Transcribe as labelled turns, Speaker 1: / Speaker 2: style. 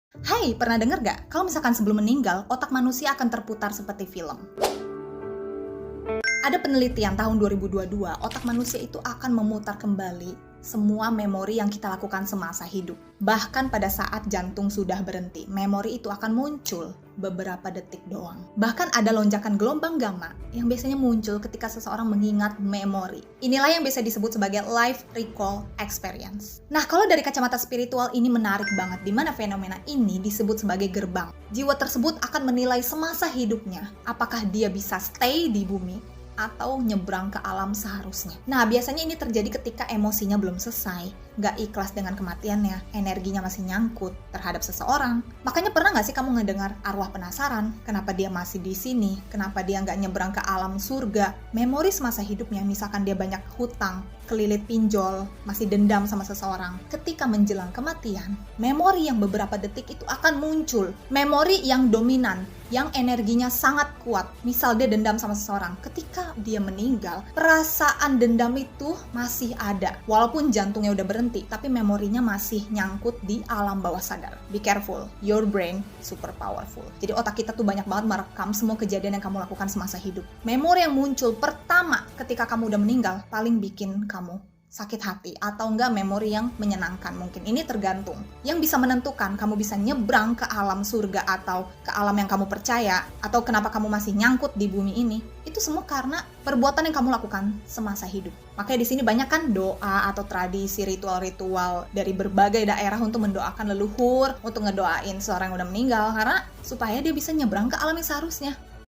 Speaker 1: Hai, pernah denger gak? Kalau misalkan sebelum meninggal, otak manusia akan terputar seperti film. Ada penelitian tahun 2022, otak manusia itu akan memutar kembali semua memori yang kita lakukan semasa hidup. Bahkan pada saat jantung sudah berhenti, memori itu akan muncul beberapa detik doang. Bahkan ada lonjakan gelombang gamma yang biasanya muncul ketika seseorang mengingat memori. Inilah yang biasa disebut sebagai life recall experience. Nah, kalau dari kacamata spiritual ini menarik banget, di mana fenomena ini disebut sebagai gerbang. Jiwa tersebut akan menilai semasa hidupnya, apakah dia bisa stay di bumi atau nyebrang ke alam seharusnya. Nah, biasanya ini terjadi ketika emosinya belum selesai, gak ikhlas dengan kematiannya, energinya masih nyangkut terhadap seseorang. Makanya pernah gak sih kamu ngedengar arwah penasaran, kenapa dia masih di sini, kenapa dia gak nyebrang ke alam surga. Memori semasa hidupnya, misalkan dia banyak hutang, kelilit pinjol, masih dendam sama seseorang. Ketika menjelang kematian, memori yang beberapa detik itu akan muncul. Memori yang dominan, yang energinya sangat kuat. Misal dia dendam sama seseorang, ketika dia meninggal, perasaan dendam itu masih ada. Walaupun jantungnya udah berhenti, tapi memorinya masih nyangkut di alam bawah sadar. Be careful, your brain super powerful. Jadi otak kita tuh banyak banget merekam semua kejadian yang kamu lakukan semasa hidup. Memori yang muncul pertama ketika kamu udah meninggal, paling bikin kamu sakit hati atau enggak memori yang menyenangkan mungkin. Ini tergantung. Yang bisa menentukan kamu bisa nyebrang ke alam surga atau ke alam yang kamu percaya atau kenapa kamu masih nyangkut di bumi ini, itu semua karena perbuatan yang kamu lakukan semasa hidup. Makanya di sini banyak kan doa atau tradisi ritual-ritual dari berbagai daerah untuk mendoakan leluhur, untuk ngedoain seorang yang udah meninggal karena supaya dia bisa nyebrang ke alam yang seharusnya.